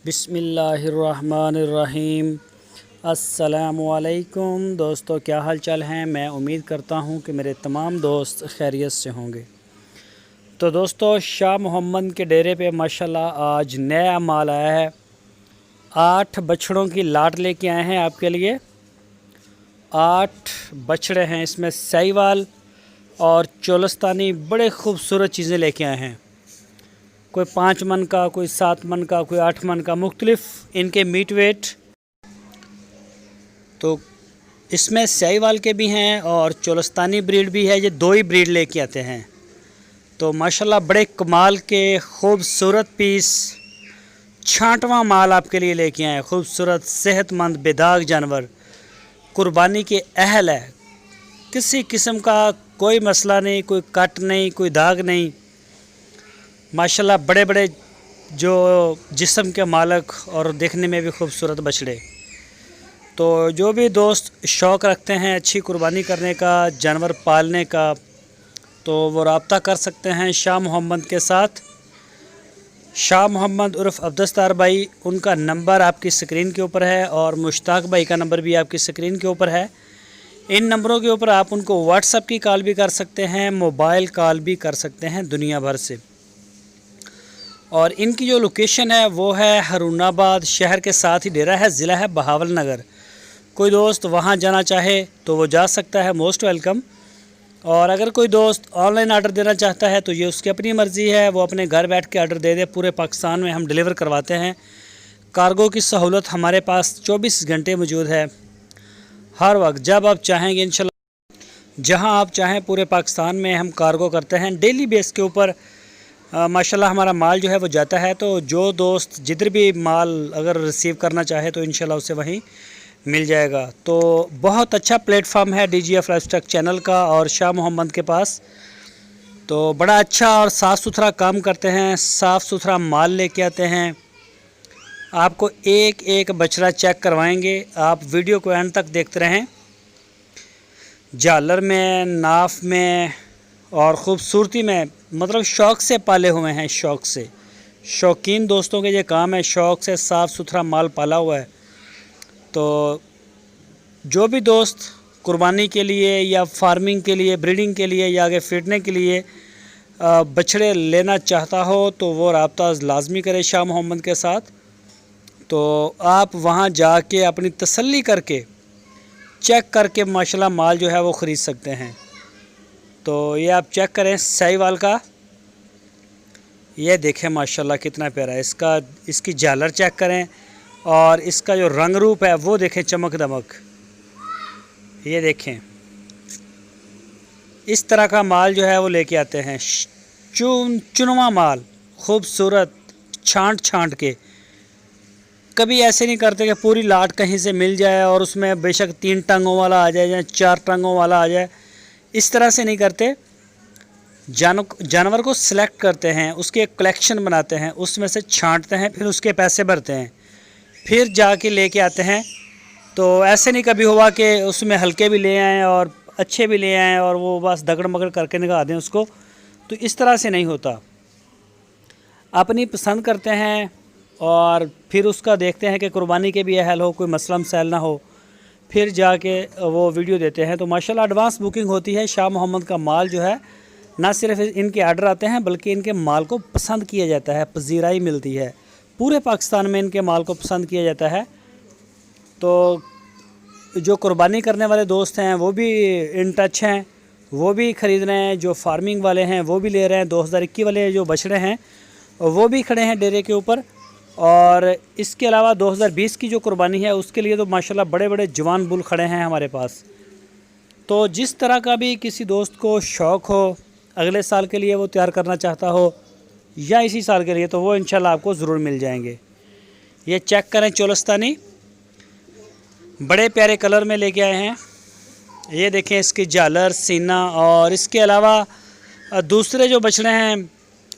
बिस्मिल्लाहिर्रहमानिर्रहीम। अस्सलामुअलैकुम दोस्तों, क्या हाल चाल हैं। मैं उम्मीद करता हूं कि मेरे तमाम दोस्त खैरियत से होंगे। तो दोस्तों, शाह मोहम्मद के डेरे पे माशाल्लाह आज नया माल आया है। 8 बछड़ों की लाट लेके आए हैं आपके लिए। 8 बछड़े हैं, इसमें साहिवाल और चोलस्तानी बड़े खूबसूरत चीज़ें लेके आए हैं। कोई 5 मन का, कोई 7 मन का, कोई 8 मन का, मुख्तलिफ इनके मीट वेट। तो इसमें साहिवाल के भी हैं और चोलस्तानी ब्रीड भी है। ये 2 ही ब्रीड लेके आते हैं। तो माशाल्लाह बड़े कमाल के खूबसूरत पीस, छांटवा माल आपके लिए लेके आए। खूबसूरत, सेहतमंद, बेदाग जानवर, कुर्बानी के अहल है। किसी किस्म का कोई मसला नहीं, कोई कट नहीं, कोई दाग नहीं। माशाल्लाह बड़े बड़े जो जिस्म के मालक और देखने में भी खूबसूरत बछड़े। तो जो भी दोस्त शौक़ रखते हैं अच्छी कुर्बानी करने का, जानवर पालने का, तो वो रब्ता कर सकते हैं शाह मोहम्मद के साथ। शाह मोहम्मद उर्फ़ अब्दुस्तार भाई, उनका नंबर आपकी स्क्रीन के ऊपर है और मुश्ताक भाई का नंबर भी आपकी स्क्रीन के ऊपर है। इन नंबरों के ऊपर आप उनको व्हाट्सएप की कॉल भी कर सकते हैं, मोबाइल कॉल भी कर सकते हैं दुनिया भर से। और इनकी जो लोकेशन है वो है हरूनाबाद शहर के साथ ही डेरा है, ज़िला है बहावल नगर। कोई दोस्त वहाँ जाना चाहे तो वो जा सकता है, मोस्ट वेलकम। और अगर कोई दोस्त ऑनलाइन आर्डर देना चाहता है तो ये उसकी अपनी मर्ज़ी है, वो अपने घर बैठ के आर्डर दे दे। पूरे पाकिस्तान में हम डिलीवर करवाते हैं। कार्गो की सहूलत हमारे पास 24 घंटे मौजूद है। हर वक्त जब आप चाहेंगे इंशाल्लाह, जहाँ आप चाहें पूरे पाकिस्तान में हम कार्गो करते हैं। डेली बेस के ऊपर माशाल्लाह हमारा माल जो है वो जाता है। तो जो दोस्त जिधर भी माल अगर रिसीव करना चाहे तो इंशाल्लाह उसे वहीं मिल जाएगा। तो बहुत अच्छा प्लेटफॉर्म है DGF लाइफस्टाइल चैनल का और शाह मोहम्मद के पास। तो बड़ा अच्छा और साफ़ सुथरा काम करते हैं, साफ़ सुथरा माल लेके आते हैं। आपको एक एक बछड़ा चेक करवाएंगे। आप वीडियो को एंड तक देखते रहें। झालर में, नाफ में और ख़ूबसूरती में, मतलब शौक़ से पाले हुए हैं। शौक़ से, शौकीन दोस्तों के ये काम है। शौक़ से साफ़ सुथरा माल पाला हुआ है। तो जो भी दोस्त कुर्बानी के लिए या फार्मिंग के लिए, ब्रीडिंग के लिए या आगे फीडने के लिए बछड़े लेना चाहता हो तो वो रब्ता लाजमी करे शाह मोहम्मद के साथ। तो आप वहाँ जाके अपनी तसल्ली करके, चेक करके माशाल्लाह माल जो है वो ख़रीद सकते हैं। तो ये आप चेक करें साहिवाल का, ये देखें माशाल्लाह कितना प्यारा है। इसकी झालर चेक करें और इसका जो रंग रूप है वो देखें, चमक दमक। ये देखें, इस तरह का माल जो है वो लेके आते हैं। चुनवा माल, खूबसूरत, छांट छांट के। कभी ऐसे नहीं करते कि पूरी लाट कहीं से मिल जाए और उसमें बेशक 3 टांगों वाला आ जाए या 4 टांगों वाला आ जाए। इस तरह से नहीं करते। जानवर को सिलेक्ट करते हैं, उसके एक कलेक्शन बनाते हैं, उसमें से छांटते हैं, फिर उसके पैसे भरते हैं, फिर जाके लेके आते हैं। तो ऐसे नहीं कभी हुआ कि उसमें हल्के भी ले आएँ और अच्छे भी ले आएँ और वो बस दगड़ मगड़ करके निकाल दें उसको। तो इस तरह से नहीं होता। अपनी पसंद करते हैं और फिर उसका देखते हैं कि कुर्बानी के भी अहल हो, कोई मसला मसाइल ना हो, फिर जाके वो वीडियो देते हैं। तो माशाल्लाह एडवांस बुकिंग होती है। शाह मोहम्मद का माल जो है, ना सिर्फ इनके आर्डर आते हैं बल्कि इनके माल को पसंद किया जाता है, पजीराई मिलती है। पूरे पाकिस्तान में इनके माल को पसंद किया जाता है। तो जो कुर्बानी करने वाले दोस्त हैं वो भी इन टच हैं, वो भी ख़रीद रहे हैं। जो फार्मिंग वाले हैं वो भी ले रहे हैं। 2021 वाले जो बछड़े हैं वो भी खड़े हैं डेरे के ऊपर। और इसके अलावा 2020 की जो कुर्बानी है उसके लिए तो माशाल्लाह बड़े बड़े जवान बुल खड़े हैं हमारे पास। तो जिस तरह का भी किसी दोस्त को शौक़ हो, अगले साल के लिए वो तैयार करना चाहता हो या इसी साल के लिए, तो वो इंशाल्लाह आपको ज़रूर मिल जाएंगे। ये चेक करें, चोलस्तानी बड़े प्यारे कलर में लेके आए हैं। ये देखें इसकी झालर, सीना। और इसके अलावा दूसरे जो बछड़े हैं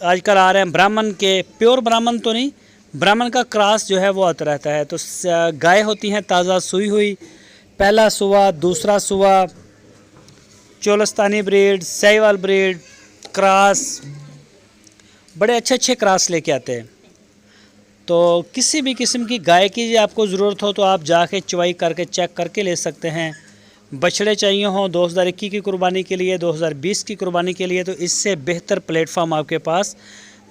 आजकल आ रहे हैं ब्राह्मण के, प्योर ब्राह्मण तो नहीं, ब्राह्मण का क्रॉस जो है वो आता रहता है। तो गाय होती हैं ताज़ा सूई हुई, पहला सुआ, दूसरा सुआ, Cholistani breed, Sahiwal breed, cross, बड़े अच्छे अच्छे क्रॉस लेके आते हैं। तो किसी भी किस्म की गाय की आपको ज़रूरत हो तो आप जाके चवाई करके चेक करके ले सकते हैं। बछड़े चाहिए हों 2021 की कुर्बानी के लिए, 2020 की कुर्बानी के लिए, तो इससे बेहतर प्लेटफॉर्म आपके पास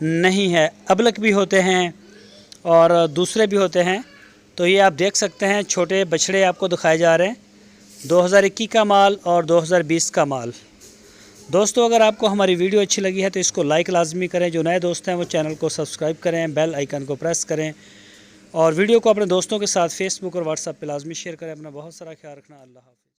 नहीं है। अबलक भी होते हैं और दूसरे भी होते हैं। तो ये आप देख सकते हैं छोटे बछड़े आपको दिखाए जा रहे हैं, 2021 का माल और 2020 का माल। दोस्तों अगर आपको हमारी वीडियो अच्छी लगी है तो इसको लाइक लाजमी करें। जो नए दोस्त हैं वो चैनल को सब्सक्राइब करें, बेल आइकन को प्रेस करें और वीडियो को अपने दोस्तों के साथ फेसबुक और व्हाट्सएप पे लाजमी शेयर करें। अपना बहुत सारा ख्याल रखना। अल्लाह हाफ़िज़।